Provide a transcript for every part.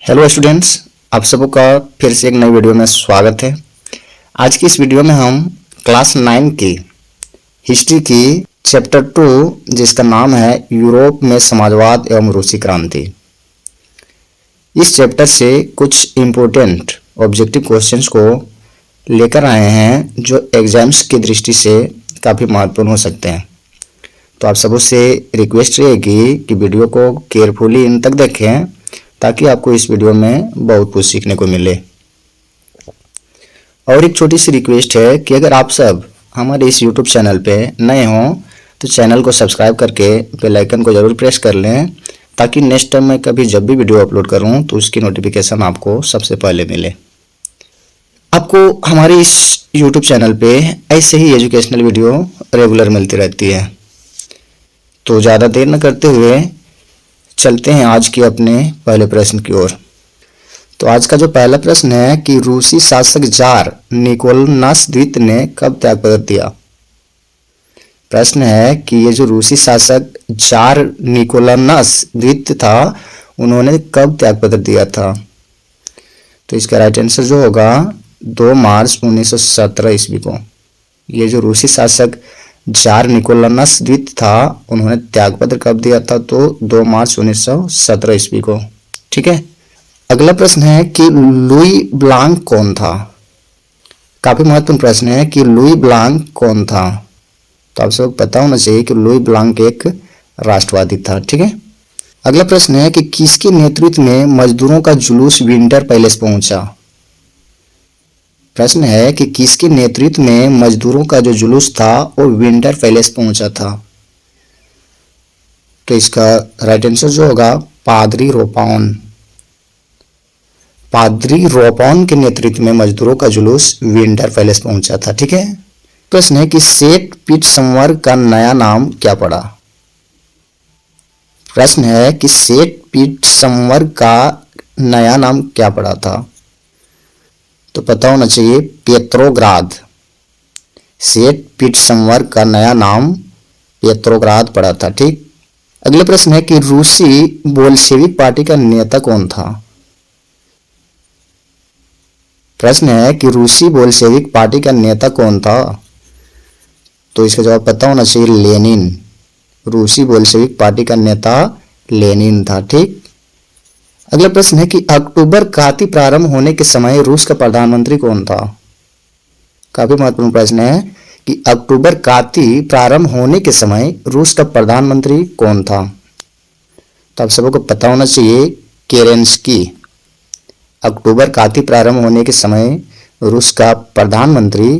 Hello students, आप सबका फिर से एक नई वीडियो में स्वागत है। आज की इस वीडियो में हम क्लास 9 की हिस्ट्री की चैप्टर 2 जिसका नाम है यूरोप में समाजवाद एवं रूसी क्रांति, इस चैप्टर से कुछ इम्पोर्टेंट ऑब्जेक्टिव क्वेश्चंस को लेकर आए हैं जो एग्जाम्स की दृष्टि से काफ़ी महत्वपूर्ण हो सकते हैं। तो आप सबों से रिक्वेस्ट रहेगी कि वीडियो को केयरफुली इन तक देखें ताकि आपको इस वीडियो में बहुत कुछ सीखने को मिले। और एक छोटी सी रिक्वेस्ट है कि अगर आप सब हमारे इस YouTube चैनल पे नए हों तो चैनल को सब्सक्राइब करके बेल आइकन को ज़रूर प्रेस कर लें ताकि नेक्स्ट टाइम मैं कभी जब भी वीडियो अपलोड करूं तो उसकी नोटिफिकेशन आपको सबसे पहले मिले। आपको हमारे इस YouTube चैनल पे ऐसे ही एजुकेशनल वीडियो रेगुलर मिलती रहती है। तो ज़्यादा देर न करते हुए चलते हैं आज के अपने पहले प्रश्न की ओर। तो आज का जो पहला प्रश्न है कि रूसी शासक जार निकोलस द्वितीय ने कब त्यागपत्र दिया। प्रश्न है कि ये जो रूसी शासक जार निकोलस द्वितीय था उन्होंने कब त्यागपत्र दिया था। तो इसका राइट आंसर जो होगा 2 मार्च 1917 ईस्वी को। ये जो रूसी शासक जार निकोलस द्वितीय था उन्होंने त्यागपत्र कब दिया था, तो 2 मार्च 1917 ईस्वी को। ठीक है। अगला प्रश्न है कि लुई ब्लांक कौन था। काफी महत्वपूर्ण प्रश्न है कि लुई ब्लांक कौन था। तो आप सबको पता होना चाहिए कि लुई ब्लांक एक राष्ट्रवादी था। ठीक है। अगला प्रश्न है कि किसके नेतृत्व में मजदूरों का जुलूस विंटर पैलेस पहुंचा। प्रश्न है कि किसके नेतृत्व में मजदूरों का जो जुलूस था वो विंटर पैलेस पहुंचा था। तो इसका राइट आंसर जो होगा पादरी रोपाउन के नेतृत्व में मजदूरों का जुलूस विंटर पैलेस पहुंचा था। ठीक है। प्रश्न है कि सेंट पीटर्सबर्ग का नया नाम क्या पड़ा। प्रश्न है कि सेंट पीटर्सबर्ग का नया नाम क्या पड़ा था। तो पता होना चाहिए पेत्रोग्राद। सेंट पीटर्सबर्ग का नया नाम पेत्रोग्राद पड़ा था। ठीक। अगला प्रश्न है कि रूसी बोल्शेविक पार्टी का नेता कौन था। प्रश्न है कि रूसी बोल्शेविक पार्टी का नेता कौन था। तो इसका जवाब पता होना चाहिए लेनिन। रूसी बोल्शेविक पार्टी का नेता लेनिन था। ठीक। अगला प्रश्न है कि अक्टूबर क्रांति प्रारंभ होने के समय रूस का प्रधानमंत्री कौन था। काफी महत्वपूर्ण प्रश्न है कि अक्टूबर क्रांति प्रारंभ होने के समय रूस का प्रधानमंत्री कौन था। तो आप सबको पता होना चाहिए केरेंस्की। अक्टूबर क्रांति प्रारंभ होने के समय रूस का प्रधानमंत्री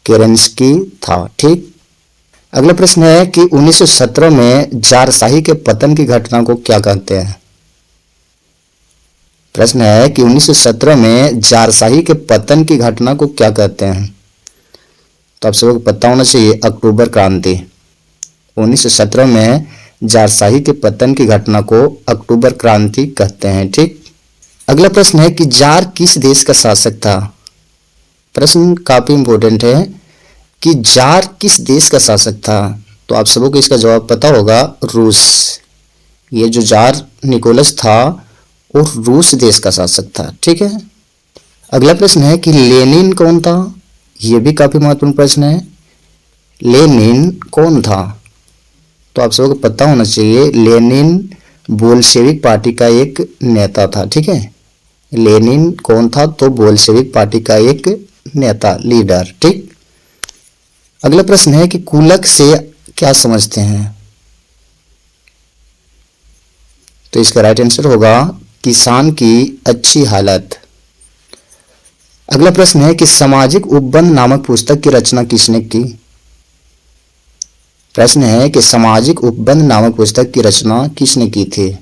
केरेंस्की था। ठीक। अगला प्रश्न है कि 1917 में जारशाही के पतन की घटना को क्या कहते हैं। प्रश्न है कि 1917 में जारशाही के पतन की घटना को क्या कहते हैं। तो आप सबको पता होना चाहिए अक्टूबर क्रांति। 1917 में जारशाही के पतन की घटना को अक्टूबर क्रांति कहते हैं। ठीक। अगला प्रश्न है कि जार किस देश का शासक था। प्रश्न काफी इंपॉर्टेंट है कि जार किस देश का शासक था। तो आप सबको इसका जवाब पता होगा रूस। ये जो जार निकोलस था और रूस देश का शासक था। ठीक है। अगला प्रश्न है कि लेनिन कौन था। यह भी काफी महत्वपूर्ण प्रश्न है। लेनिन कौन था। तो आप सबको पता होना चाहिए लेनिन बोल्शेविक पार्टी का एक नेता था। ठीक है। लेनिन कौन था, तो बोल्शेविक पार्टी का एक नेता, लीडर। ठीक। अगला प्रश्न है कि कुलक से क्या समझते हैं। तो इसका राइट आंसर होगा किसान की अच्छी हालत। अगला प्रश्न है कि सामाजिक उपबंध नामक पुस्तक की रचना किसने की। प्रश्न है कि सामाजिक उपबंध नामक पुस्तक की रचना किसने की थी।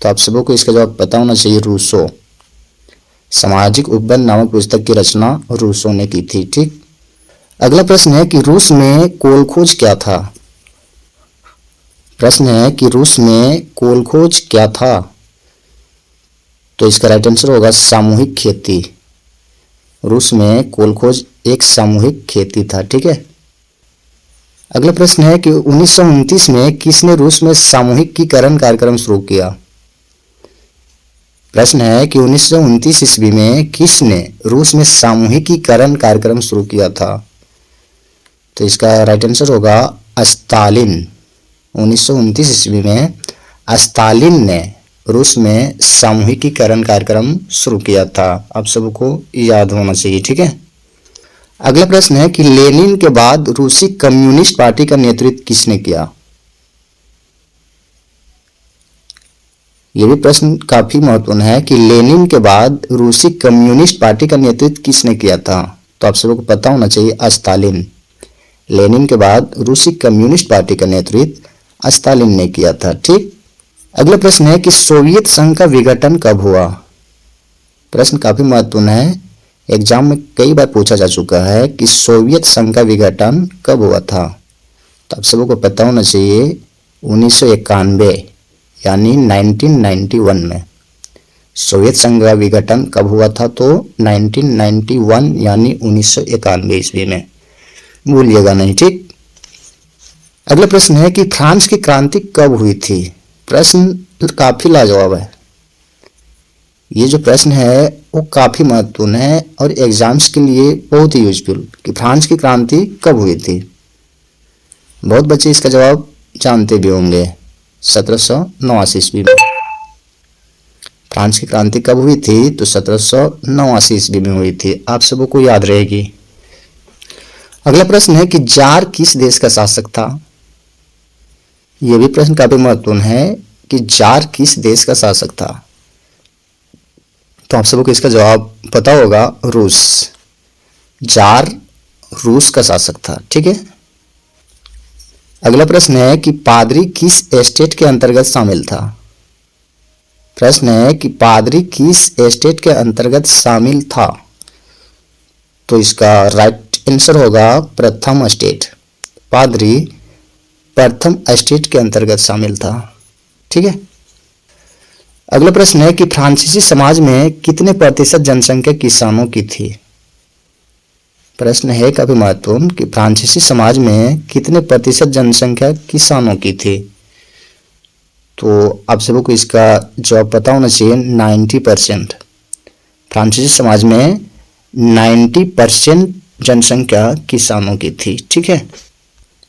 तो आप सबको इसका जवाब पता होना चाहिए रूसो। सामाजिक उपबंध नामक पुस्तक की रचना रूसो ने की थी। ठीक। अगला प्रश्न है कि रूस में कोलखोज क्या था। प्रश्न है कि रूस में कोलखोज क्या था। तो इसका राइट आंसर होगा सामूहिक खेती। रूस में कोलखोज एक सामूहिक खेती था। ठीक है। अगला प्रश्न है कि 1929 में किसने रूस में सामूहिकीकरण कार्यक्रम शुरू किया। प्रश्न है कि 1929 ईस्वी में किसने रूस में सामूहिकीकरण कार्यक्रम शुरू किया था? तो इसका राइट आंसर होगा स्टालिन। 1929 ईस्वी में स्टालिन ने रूस में सामूहिकीकरण कार्यक्रम शुरू किया था। आप सबको याद होना चाहिए, ठीक है। अगला प्रश्न है कि लेनिन के बाद रूसी कम्युनिस्ट पार्टी का नेतृत्व किसने किया? यह भी प्रश्न काफी महत्वपूर्ण है कि लेनिन के बाद रूसी कम्युनिस्ट पार्टी का नेतृत्व किसने किया था? तो आप सबको पता होना चाहिए स्टालिन। लेनिन के बाद रूसी कम्युनिस्ट पार्टी का नेतृत्व स्टालिन ने किया था, ठीक। अगला प्रश्न है कि सोवियत संघ का विघटन कब हुआ? प्रश्न काफी महत्वपूर्ण है, एग्जाम में कई बार पूछा जा चुका है कि सोवियत संघ का विघटन कब हुआ था। तो आप सबको पता होना चाहिए 1991 यानी 1991 में सोवियत संघ का विघटन कब हुआ था? तो 1991 यानी 1991 ईस्वी में, भूलिएगा नहीं, ठीक। अगला प्रश्न है कि फ्रांस की क्रांति कब हुई थी? प्रश्न काफी लाजवाब है। ये जो प्रश्न है वो काफी महत्वपूर्ण है और एग्जाम्स के लिए बहुत ही यूजफुल कि फ्रांस की क्रांति कब हुई थी। बहुत बच्चे इसका जवाब जानते भी होंगे। 1789 ईस्वी में फ्रांस की क्रांति कब हुई थी? तो 1789 ईस्वी में हुई थी। आप सबको याद रहेगी। अगला प्रश्न है कि जार किस देश का शासक था? यह भी प्रश्न काफी महत्वपूर्ण है कि जार किस देश का शासक था। तो आप सबको इसका जवाब पता होगा, रूस। जार रूस का शासक था, ठीक है। अगला प्रश्न है कि पादरी किस एस्टेट के अंतर्गत शामिल था? प्रश्न है कि पादरी किस एस्टेट के अंतर्गत शामिल था? तो इसका राइट आंसर होगा प्रथम एस्टेट। पादरी प्रथम एस्टेट के अंतर्गत शामिल था, ठीक है। अगला प्रश्न है कि फ्रांसीसी समाज में कितने प्रतिशत जनसंख्या किसानों की थी? प्रश्न है काफी महत्वपूर्ण कि फ्रांसीसी समाज में कितने प्रतिशत जनसंख्या किसानों की थी? तो आप सबको इसका जवाब पता होना चाहिए 90%। फ्रांसीसी समाज में 90% जनसंख्या किसानों की थी, ठीक है।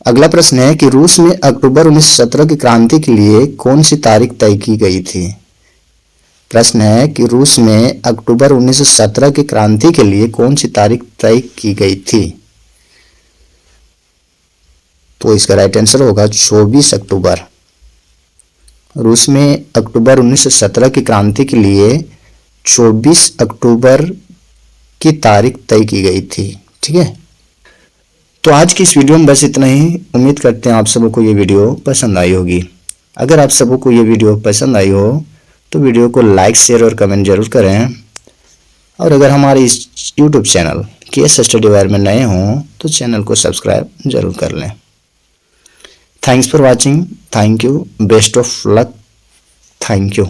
अगला प्रश्न है कि रूस में अक्टूबर 1917 की क्रांति के लिए कौन सी तारीख तय की गई थी? प्रश्न है कि रूस में अक्टूबर 1917 की क्रांति के लिए कौन सी तारीख तय की गई थी? तो इसका राइट आंसर होगा 24 अक्टूबर। रूस में अक्टूबर 1917 की क्रांति के लिए 24 अक्टूबर की तारीख तय की गई थी, ठीक है। तो आज की इस वीडियो में बस इतना ही। उम्मीद करते हैं आप सबको ये वीडियो पसंद आई होगी। अगर आप सबको ये वीडियो पसंद आई हो तो वीडियो को लाइक, शेयर और कमेंट जरूर करें। और अगर हमारे इस YouTube channel KS Study Wire में नए हों तो चैनल को सब्सक्राइब जरूर कर लें। Thanks for watching. Thank you. Best of luck. Thank you.